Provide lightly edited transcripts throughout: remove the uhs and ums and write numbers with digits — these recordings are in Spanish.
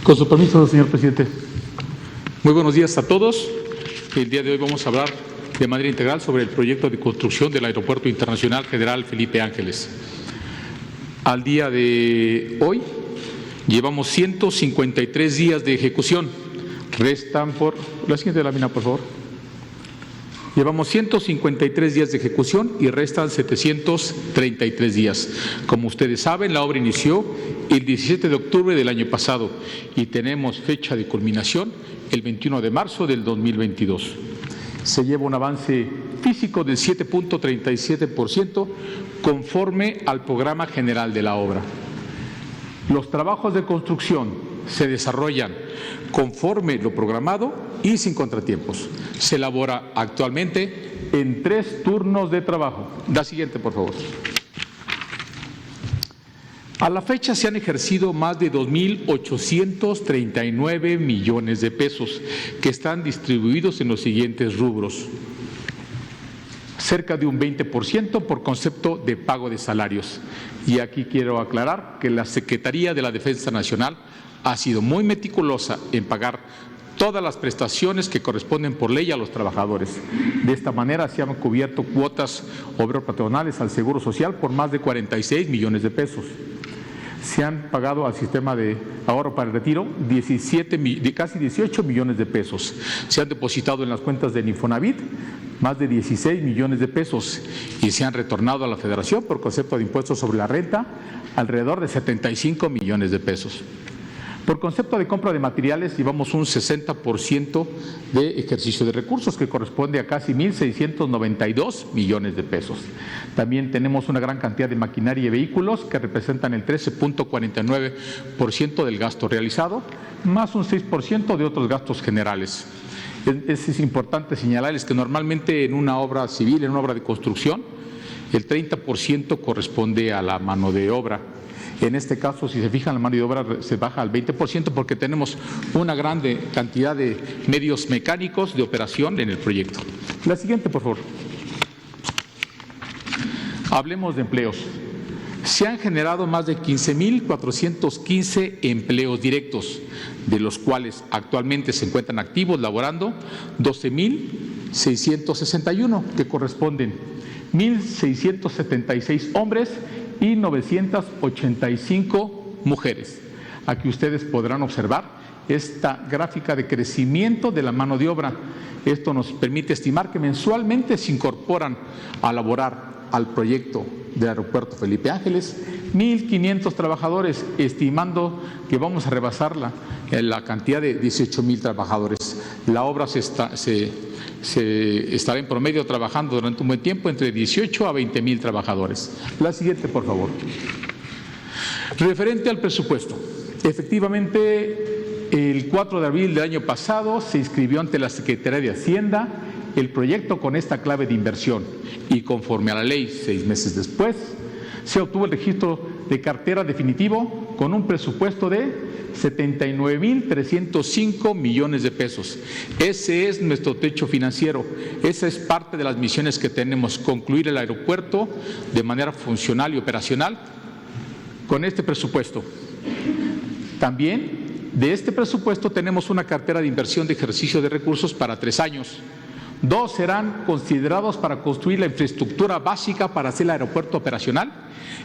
Con su permiso, señor presidente. Muy buenos días a todos. El día de hoy vamos a hablar de manera integral sobre el proyecto de construcción del Aeropuerto Internacional General Felipe Ángeles. Al día de hoy llevamos 153 días de ejecución. Restan por… La siguiente lámina, por favor. Llevamos 153 días de ejecución y restan 733 días. Como ustedes saben, la obra inició el 17 de octubre del año pasado y tenemos fecha de culminación el 21 de marzo del 2022. Se lleva un avance físico del 7.37% conforme al programa general de la obra. Los trabajos de construcción se desarrollan conforme lo programado y sin contratiempos. Se elabora actualmente en 3 turnos de trabajo. La siguiente, por favor. A la fecha se han ejercido más de 2.839 millones de pesos que están distribuidos en los siguientes rubros. Cerca de un 20% por concepto de pago de salarios. Y aquí quiero aclarar que la Secretaría de la Defensa Nacional ha sido muy meticulosa en pagar todas las prestaciones que corresponden por ley a los trabajadores. De esta manera se han cubierto cuotas obrero-patronales al Seguro Social por más de 46 millones de pesos. Se han pagado al sistema de ahorro para el retiro casi 18 millones de pesos. Se han depositado en las cuentas del Infonavit más de 16 millones de pesos y se han retornado a la Federación por concepto de impuestos sobre la renta alrededor de 75 millones de pesos. Por concepto de compra de materiales llevamos un 60% de ejercicio de recursos que corresponde a casi 1.692 millones de pesos. También tenemos una gran cantidad de maquinaria y vehículos que representan el 13.49% del gasto realizado, más un 6% de otros gastos generales. Es importante señalarles que normalmente en una obra civil, en una obra de construcción, el 30% corresponde a la mano de obra. En este caso, si se fijan, la mano de obra se baja al 20% porque tenemos una grande cantidad de medios mecánicos de operación en el proyecto. La siguiente, por favor. Hablemos de empleos. Se han generado más de 15.415 empleos directos, de los cuales actualmente se encuentran activos laborando 12.661, que corresponden 1.676 hombres y 985 mujeres. Aquí ustedes podrán observar esta gráfica de crecimiento de la mano de obra. Esto nos permite estimar que mensualmente se incorporan a laborar al proyecto del Aeropuerto Felipe Ángeles 1.500 trabajadores, estimando que vamos a rebasar la cantidad de 18.000 trabajadores. La obra se estará en promedio trabajando durante un buen tiempo entre 18 a 20.000 trabajadores. La siguiente, por favor. Referente al presupuesto. Efectivamente, el 4 de abril del año pasado se inscribió ante la Secretaría de Hacienda el proyecto con esta clave de inversión y conforme a la ley, 6 meses después, se obtuvo el registro de cartera definitivo con un presupuesto de 79.305 millones de pesos. Ese es nuestro techo financiero. Esa es parte de las misiones que tenemos, concluir el aeropuerto de manera funcional y operacional con este presupuesto. También de este presupuesto tenemos una cartera de inversión de ejercicio de recursos para 3 años. 2 serán considerados para construir la infraestructura básica para hacer el aeropuerto operacional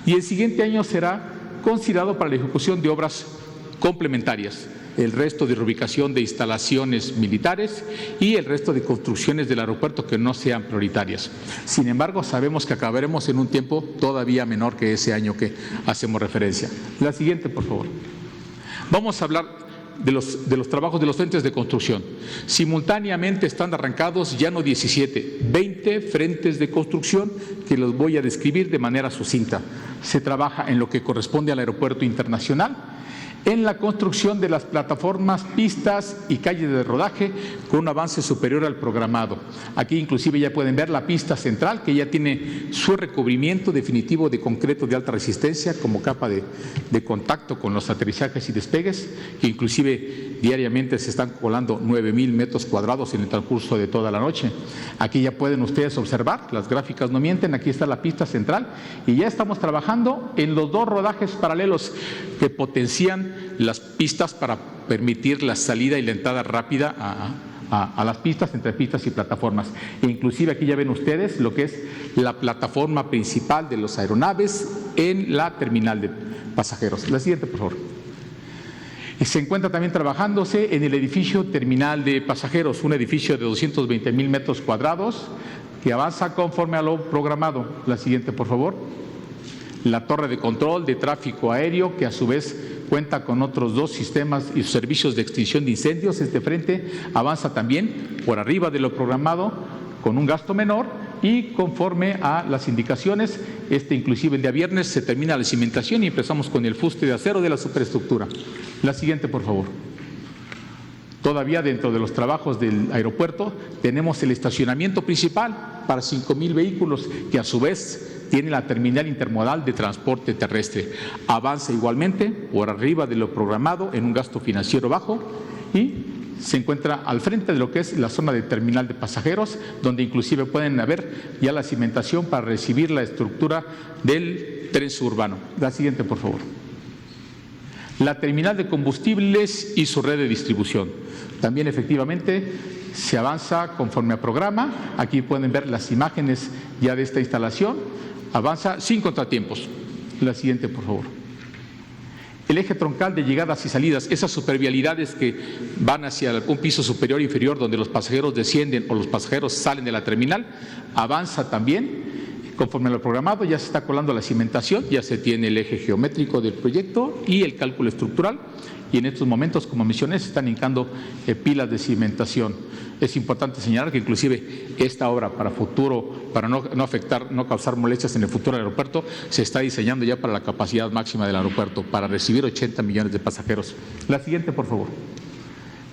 y el siguiente año será considerado para la ejecución de obras complementarias, el resto de reubicación de instalaciones militares y el resto de construcciones del aeropuerto que no sean prioritarias. Sin embargo, sabemos que acabaremos en un tiempo todavía menor que ese año que hacemos referencia. La siguiente, por favor. Vamos a hablar de los trabajos de los frentes de construcción. Simultáneamente están arrancados ya no 17, 20 frentes de construcción que los voy a describir de manera sucinta. Se trabaja en lo que corresponde al aeropuerto internacional, en la construcción de las plataformas, pistas y calles de rodaje con un avance superior al programado. Aquí inclusive ya pueden ver la pista central que ya tiene su recubrimiento definitivo de concreto de alta resistencia como capa de contacto con los aterrizajes y despegues, que inclusive diariamente se están colando 9.000 metros cuadrados en el transcurso de toda la noche. Aquí ya pueden ustedes observar, las gráficas no mienten, aquí está la pista central y ya estamos trabajando en los 2 rodajes paralelos que potencian las pistas para permitir la salida y la entrada rápida a las pistas, entre pistas y plataformas. E inclusive aquí ya ven ustedes lo que es la plataforma principal de las aeronaves en la terminal de pasajeros. La siguiente, por favor. Se encuentra también trabajándose en el edificio terminal de pasajeros, un edificio de 220,000 metros cuadrados que avanza conforme a lo programado. La siguiente, por favor. La torre de control de tráfico aéreo, que a su vez cuenta con otros 2 sistemas y servicios de extinción de incendios. Este frente avanza también por arriba de lo programado con un gasto menor y conforme a las indicaciones. Inclusive el día viernes se termina la cimentación y empezamos con el fuste de acero de la superestructura. La siguiente, por favor. Todavía dentro de los trabajos del aeropuerto tenemos el estacionamiento principal para 5,000 vehículos, que a su vez tiene la terminal intermodal de transporte terrestre. Avanza igualmente por arriba de lo programado en un gasto financiero bajo y se encuentra al frente de lo que es la zona de terminal de pasajeros, donde inclusive pueden haber ya la cimentación para recibir la estructura del tren suburbano. La siguiente, por favor. La terminal de combustibles y su red de distribución. También efectivamente se avanza conforme a programa. Aquí pueden ver las imágenes ya de esta instalación. Avanza sin contratiempos. La siguiente, por favor. El eje troncal de llegadas y salidas, esas supervialidades que van hacia un piso superior e inferior donde los pasajeros descienden o los pasajeros salen de la terminal, avanza también conforme a lo programado. Ya se está colando la cimentación, ya se tiene el eje geométrico del proyecto y el cálculo estructural, y en estos momentos, como mencioné, se están hincando pilas de cimentación. Es importante señalar que inclusive esta obra para futuro, para no afectar, no causar molestias en el futuro del aeropuerto, se está diseñando ya para la capacidad máxima del aeropuerto, para recibir 80 millones de pasajeros. La siguiente, por favor.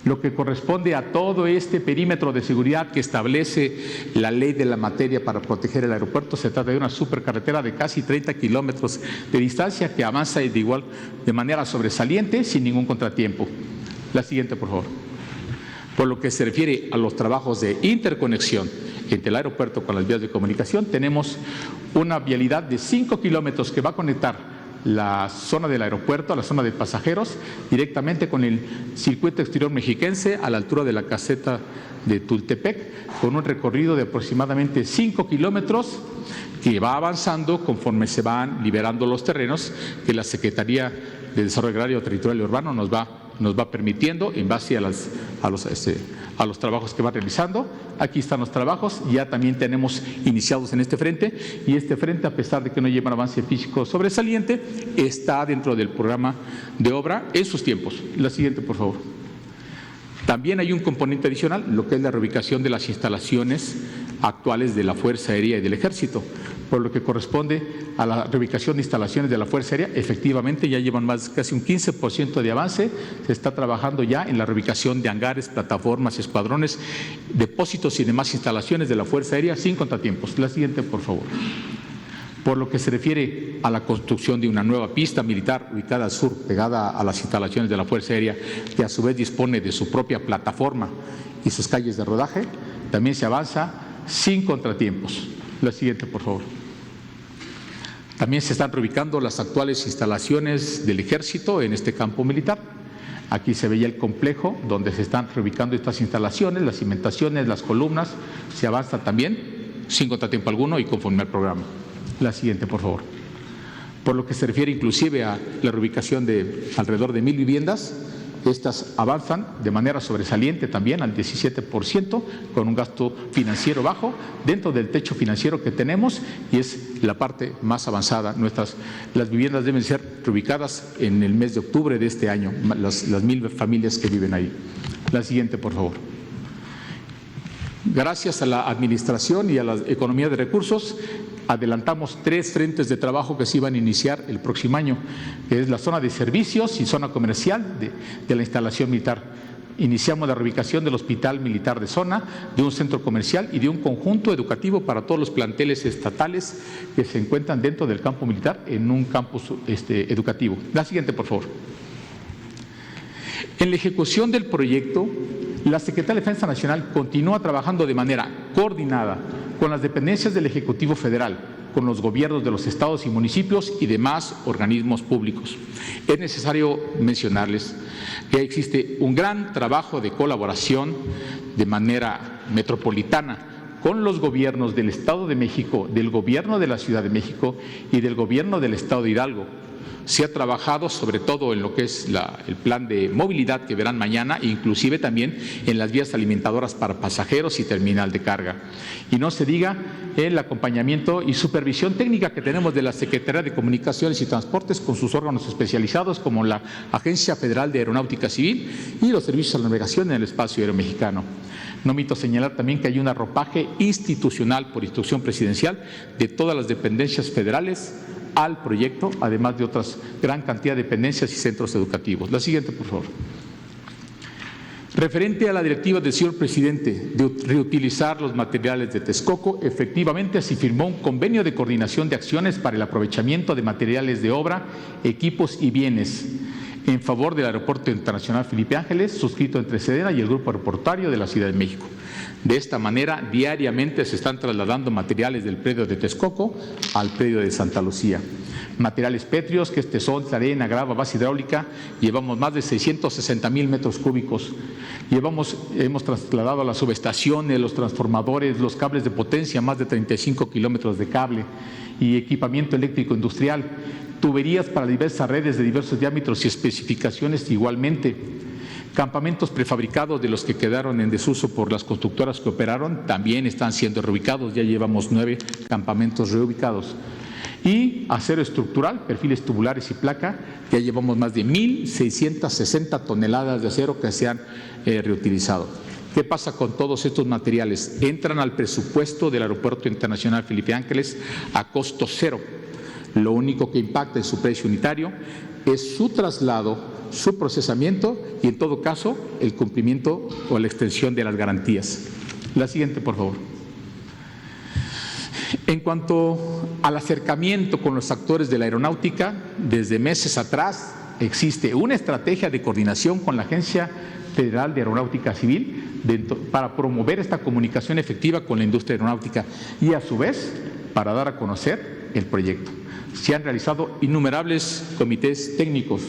Lo que corresponde a todo este perímetro de seguridad que establece la ley de la materia para proteger el aeropuerto, se trata de una supercarretera de casi 30 kilómetros de distancia que avanza de manera sobresaliente sin ningún contratiempo. La siguiente, por favor. Por lo que se refiere a los trabajos de interconexión entre el aeropuerto con las vías de comunicación, tenemos una vialidad de 5 kilómetros que va a conectar la zona del aeropuerto, a la zona de pasajeros, directamente con el circuito exterior mexiquense a la altura de la caseta de Tultepec, con un recorrido de aproximadamente 5 kilómetros que va avanzando conforme se van liberando los terrenos que la Secretaría de Desarrollo Agrario, Territorial y Urbano nos va permitiendo en base a los trabajos que va realizando. Aquí están los trabajos, ya también tenemos iniciados en este frente, y este frente, a pesar de que no lleva un avance físico sobresaliente, está dentro del programa de obra en sus tiempos. La siguiente, por favor. También hay un componente adicional, lo que es la reubicación de las instalaciones actuales de la Fuerza Aérea y del Ejército. Por lo que corresponde a la reubicación de instalaciones de la Fuerza Aérea, efectivamente ya llevan casi un 15% de avance. Se está trabajando ya en la reubicación de hangares, plataformas, escuadrones, depósitos y demás instalaciones de la Fuerza Aérea sin contratiempos. La siguiente, por favor. Por lo que se refiere a la construcción de una nueva pista militar ubicada al sur, pegada a las instalaciones de la Fuerza Aérea, que a su vez dispone de su propia plataforma y sus calles de rodaje, también se avanza sin contratiempos. La siguiente, por favor. También se están reubicando las actuales instalaciones del Ejército en este campo militar. Aquí se veía el complejo donde se están reubicando estas instalaciones, las cimentaciones, las columnas. Se avanza también sin contratiempo alguno y conforme al programa. La siguiente, por favor. Por lo que se refiere inclusive a la reubicación de alrededor de 1,000 viviendas, estas avanzan de manera sobresaliente también al 17%, con un gasto financiero bajo dentro del techo financiero que tenemos, y es la parte más avanzada. Las viviendas deben ser reubicadas en el mes de octubre de este año, las 1,000 familias que viven ahí. La siguiente, por favor. Gracias a la administración y a la economía de recursos, adelantamos 3 frentes de trabajo que se iban a iniciar el próximo año, que es la zona de servicios y zona comercial de la instalación militar. Iniciamos la reubicación del Hospital Militar de Zona, de un centro comercial y de un conjunto educativo para todos los planteles estatales que se encuentran dentro del campo militar en un campus educativo. La siguiente, por favor. En la ejecución del proyecto, la Secretaría de Defensa Nacional continúa trabajando de manera coordinada con las dependencias del Ejecutivo Federal, con los gobiernos de los estados y municipios y demás organismos públicos. Es necesario mencionarles que existe un gran trabajo de colaboración de manera metropolitana con los gobiernos del Estado de México, del Gobierno de la Ciudad de México y del Gobierno del Estado de Hidalgo. Se ha trabajado sobre todo en lo que es el plan de movilidad que verán mañana, inclusive también en las vías alimentadoras para pasajeros y terminal de carga. Y no se diga el acompañamiento y supervisión técnica que tenemos de la Secretaría de Comunicaciones y Transportes con sus órganos especializados como la Agencia Federal de Aeronáutica Civil y los servicios de navegación en el espacio aéreo mexicano. No omito señalar también que hay un arropaje institucional por instrucción presidencial de todas las dependencias federales al proyecto, además de otras gran cantidad de dependencias y centros educativos. La siguiente, por favor. Referente a la directiva del señor presidente de reutilizar los materiales de Texcoco, efectivamente se firmó un convenio de coordinación de acciones para el aprovechamiento de materiales de obra, equipos y bienes en favor del Aeropuerto Internacional Felipe Ángeles, suscrito entre Sedena y el Grupo Aeroportuario de la Ciudad de México. De esta manera, diariamente se están trasladando materiales del predio de Texcoco al predio de Santa Lucía. Materiales pétreos, que son arena, grava, base hidráulica, llevamos más de 660,000 metros cúbicos. Hemos trasladado a las subestaciones, los transformadores, los cables de potencia, más de 35 kilómetros de cable y equipamiento eléctrico industrial, tuberías para diversas redes de diversos diámetros y especificaciones igualmente. Campamentos prefabricados de los que quedaron en desuso por las constructoras que operaron también están siendo reubicados, ya llevamos 9 campamentos reubicados. Y acero estructural, perfiles tubulares y placa, ya llevamos más de 1,660 toneladas de acero que se han reutilizado. ¿Qué pasa con todos estos materiales? Entran al presupuesto del Aeropuerto Internacional Felipe Ángeles a costo cero. Lo único que impacta en su precio unitario es su traslado, su procesamiento y, en todo caso, el cumplimiento o la extensión de las garantías. La siguiente, por favor. En cuanto al acercamiento con los actores de la aeronáutica, desde meses atrás existe una estrategia de coordinación con la Agencia Federal de Aeronáutica Civil para promover esta comunicación efectiva con la industria aeronáutica y, a su vez, para dar a conocer el proyecto. Se han realizado innumerables comités técnicos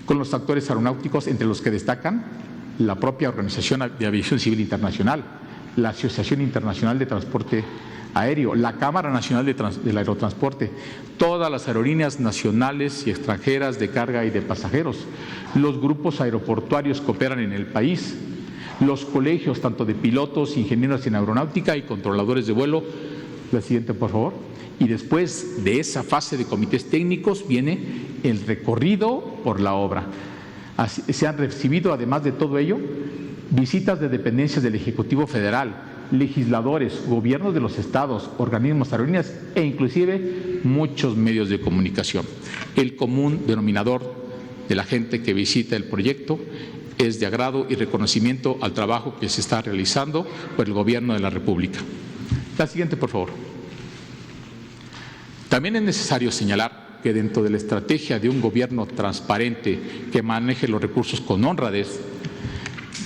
con los actores aeronáuticos, entre los que destacan la propia Organización de Aviación Civil Internacional, la Asociación Internacional de Transporte Aéreo, la Cámara Nacional del Aerotransporte, todas las aerolíneas nacionales y extranjeras de carga y de pasajeros, los grupos aeroportuarios que operan en el país, los colegios tanto de pilotos, ingenieros en aeronáutica y controladores de vuelo. La siguiente, por favor. Y después de esa fase de comités técnicos viene el recorrido por la obra. Se han recibido, además de todo ello, visitas de dependencias del Ejecutivo Federal, legisladores, gobiernos de los estados, organismos, aerolíneas e inclusive muchos medios de comunicación. El común denominador de la gente que visita el proyecto es de agrado y reconocimiento al trabajo que se está realizando por el Gobierno de la República. La siguiente, por favor. También es necesario señalar que dentro de la estrategia de un gobierno transparente que maneje los recursos con honradez,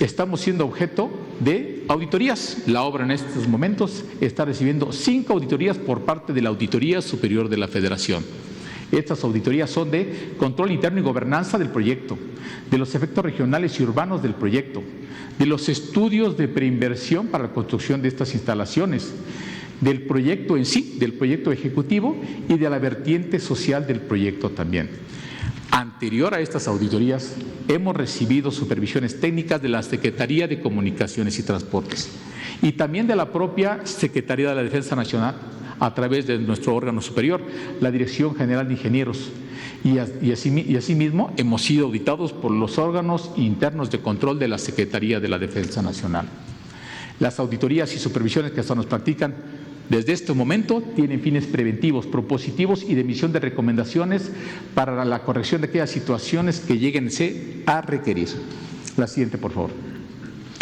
estamos siendo objeto de auditorías. La obra en estos momentos está recibiendo 5 auditorías por parte de la Auditoría Superior de la Federación. Estas auditorías son de control interno y gobernanza del proyecto, de los efectos regionales y urbanos del proyecto, de los estudios de preinversión para la construcción de estas instalaciones, del proyecto en sí, del proyecto ejecutivo y de la vertiente social del proyecto también. Anterior a estas auditorías, hemos recibido supervisiones técnicas de la Secretaría de Comunicaciones y Transportes y también de la propia Secretaría de la Defensa Nacional a través de nuestro órgano superior, la Dirección General de Ingenieros. Y asimismo hemos sido auditados por los órganos internos de control de la Secretaría de la Defensa Nacional. Las auditorías y supervisiones que se nos practican desde este momento tienen fines preventivos, propositivos y de emisión de recomendaciones para la corrección de aquellas situaciones que lleguen a requerir. La siguiente, por favor.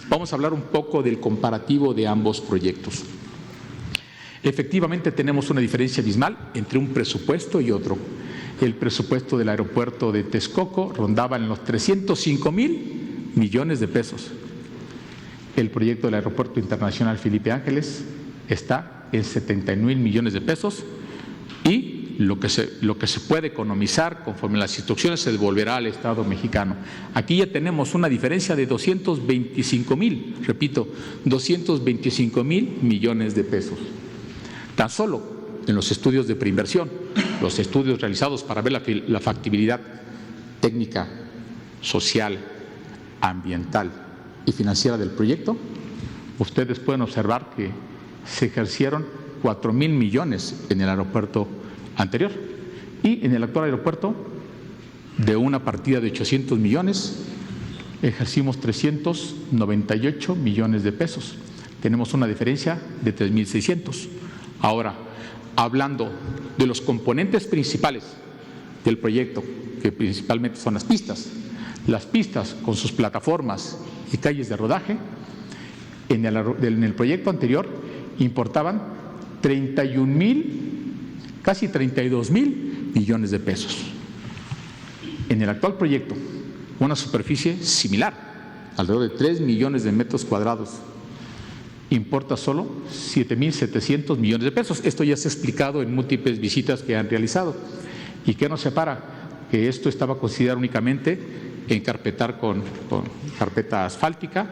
Vamos a hablar un poco del comparativo de ambos proyectos. Efectivamente, tenemos una diferencia abismal entre un presupuesto y otro. El presupuesto del aeropuerto de Texcoco rondaba en los 305,000 millones de pesos. El proyecto del Aeropuerto Internacional Felipe Ángeles está en 79 millones de pesos y lo que se puede economizar conforme las instrucciones se devolverá al Estado mexicano. Aquí ya tenemos una diferencia de 225,000, repito, 225,000 millones de pesos. Tan solo en los estudios de preinversión, los estudios realizados para ver la factibilidad técnica, social, ambiental y financiera del proyecto, ustedes pueden observar que se ejercieron 4,000 millones en el aeropuerto anterior y en el actual aeropuerto, de una partida de 800 millones, ejercimos 398 millones de pesos. Tenemos una diferencia de 3,600. Ahora, hablando de los componentes principales del proyecto, que principalmente son las pistas con sus plataformas y calles de rodaje, en el proyecto anterior importaban 31,000, casi 32,000 millones de pesos. En el actual proyecto, una superficie similar, alrededor de 3 millones de metros cuadrados, importa solo 7,700 millones de pesos. Esto ya se ha explicado en múltiples visitas que han realizado. ¿Y qué nos separa? Que esto estaba considerado únicamente encarpetar con carpeta asfáltica,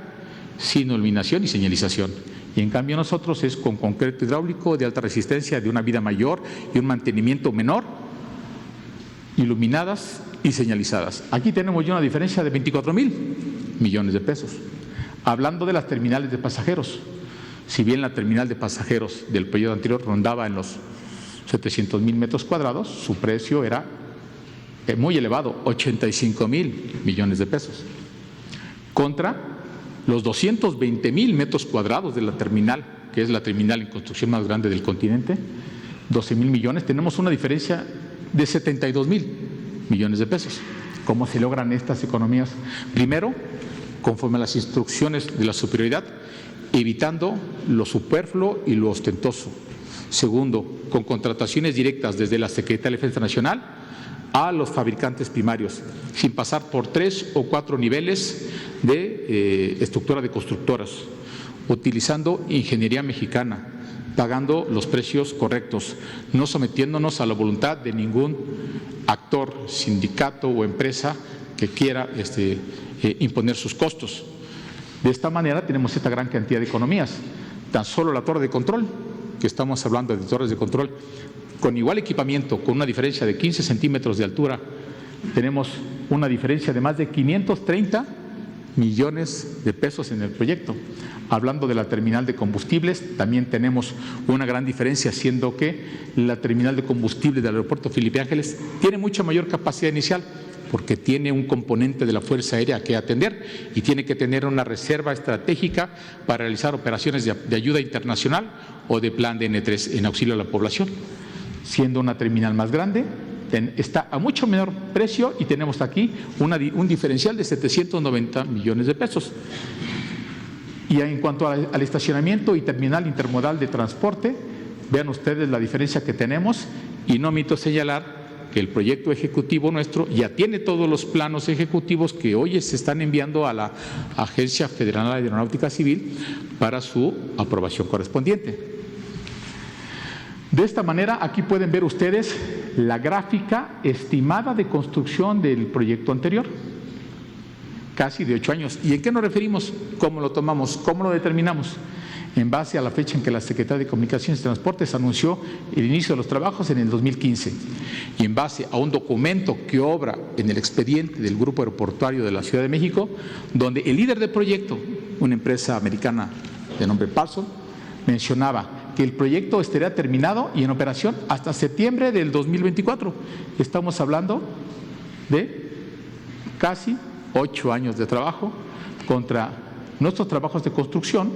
sin iluminación y señalización. Y en cambio nosotros es con concreto hidráulico de alta resistencia, de una vida mayor y un mantenimiento menor, iluminadas y señalizadas. Aquí tenemos ya una diferencia de 24,000 millones de pesos. Hablando de las terminales de pasajeros, si bien la terminal de pasajeros del periodo anterior rondaba en los 700,000 metros cuadrados, su precio era muy elevado, 85,000 millones de pesos, contra los 220,000 metros cuadrados de la terminal, que es la terminal en construcción más grande del continente, 12,000 millones, tenemos una diferencia de 72,000 millones de pesos. ¿Cómo se logran estas economías? Primero, conforme a las instrucciones de la superioridad, evitando lo superfluo y lo ostentoso. Segundo, con contrataciones directas desde la Secretaría de Defensa Nacional a los fabricantes primarios, sin pasar por 3 o 4 niveles de estructura de constructoras, utilizando ingeniería mexicana, pagando los precios correctos, no sometiéndonos a la voluntad de ningún actor, sindicato o empresa que quiera imponer sus costos. De esta manera tenemos esta gran cantidad de economías. Tan solo la torre de control, que estamos hablando de torres de control, con igual equipamiento, con una diferencia de 15 centímetros de altura, tenemos una diferencia de más de 530 millones de pesos en el proyecto. Hablando de la terminal de combustibles, también tenemos una gran diferencia, siendo que la terminal de combustible del aeropuerto Felipe Ángeles tiene mucha mayor capacidad inicial, porque tiene un componente de la Fuerza Aérea que atender y tiene que tener una reserva estratégica para realizar operaciones de ayuda internacional o de plan de N3 en auxilio a la población. Siendo una terminal más grande, está a mucho menor precio y tenemos aquí un diferencial de 790 millones de pesos. Y en cuanto al estacionamiento y terminal intermodal de transporte, vean ustedes la diferencia que tenemos, y no omito señalar que el proyecto ejecutivo nuestro ya tiene todos los planos ejecutivos que hoy se están enviando a la Agencia Federal de Aeronáutica Civil para su aprobación correspondiente. De esta manera, aquí pueden ver ustedes la gráfica estimada de construcción del proyecto anterior, casi de 8 años. ¿Y en qué nos referimos? ¿Cómo lo tomamos? ¿Cómo lo determinamos? En base a la fecha en que la Secretaría de Comunicaciones y Transportes anunció el inicio de los trabajos en el 2015, y en base a un documento que obra en el expediente del Grupo Aeroportuario de la Ciudad de México, donde el líder del proyecto, una empresa americana de nombre Parsons, mencionaba que el proyecto estaría terminado y en operación hasta septiembre del 2024. Estamos hablando de casi 8 años de trabajo contra nuestros trabajos de construcción,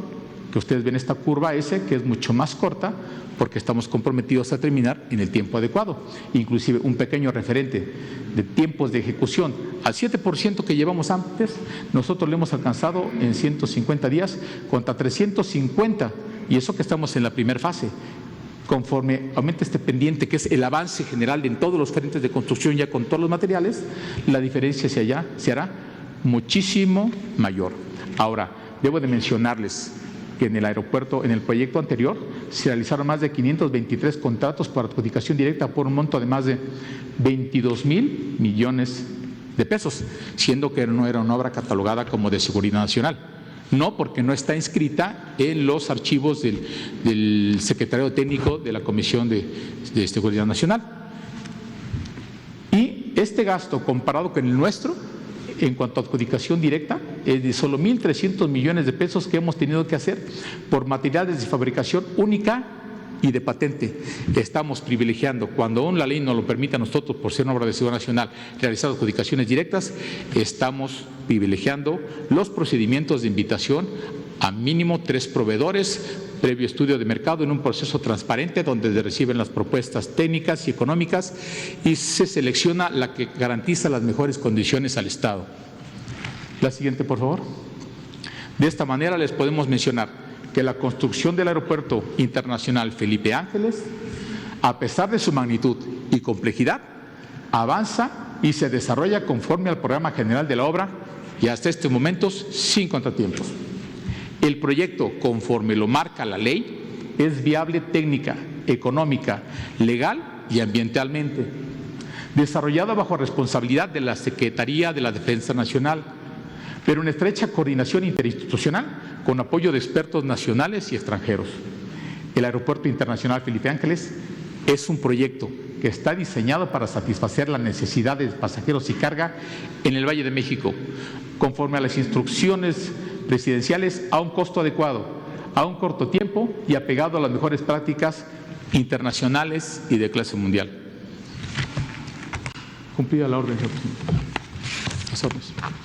que ustedes ven esta curva S, que es mucho más corta, porque estamos comprometidos a terminar en el tiempo adecuado. Inclusive un pequeño referente de tiempos de ejecución, al 7% que llevamos antes, nosotros lo hemos alcanzado en 150 días contra 350, y eso que estamos en la primera fase. Conforme aumente este pendiente, que es el avance general en todos los frentes de construcción ya con todos los materiales, la diferencia hacia allá se hará muchísimo mayor. Ahora, debo de mencionarles, que en el aeropuerto, en el proyecto anterior, se realizaron más de 523 contratos por adjudicación directa por un monto de más de 22,000 millones de pesos, siendo que no era una obra catalogada como de seguridad nacional. No, porque no está inscrita en los archivos del secretario técnico de la Comisión de Seguridad Nacional. Y este gasto, comparado con el nuestro, en cuanto a adjudicación directa, es de solo 1,300 millones de pesos que hemos tenido que hacer por materiales de fabricación única y de patente. Estamos privilegiando, cuando aún la ley nos lo permite a nosotros, por ser una obra de seguridad nacional, realizar adjudicaciones directas, estamos privilegiando los procedimientos de invitación a mínimo 3 proveedores, previo estudio de mercado en un proceso transparente donde se reciben las propuestas técnicas y económicas y se selecciona la que garantiza las mejores condiciones al Estado. La siguiente, por favor. De esta manera les podemos mencionar que la construcción del Aeropuerto Internacional Felipe Ángeles, a pesar de su magnitud y complejidad, avanza y se desarrolla conforme al programa general de la obra y hasta este momento sin contratiempos. El proyecto, conforme lo marca la ley, es viable técnica, económica, legal y ambientalmente, desarrollado bajo responsabilidad de la Secretaría de la Defensa Nacional, pero en estrecha coordinación interinstitucional con apoyo de expertos nacionales y extranjeros. El Aeropuerto Internacional Felipe Ángeles es un proyecto que está diseñado para satisfacer las necesidades de pasajeros y carga en el Valle de México, conforme a las instrucciones presidenciales, a un costo adecuado, a un corto tiempo y apegado a las mejores prácticas internacionales y de clase mundial. Cumplida la orden, señor presidente. Las órdenes.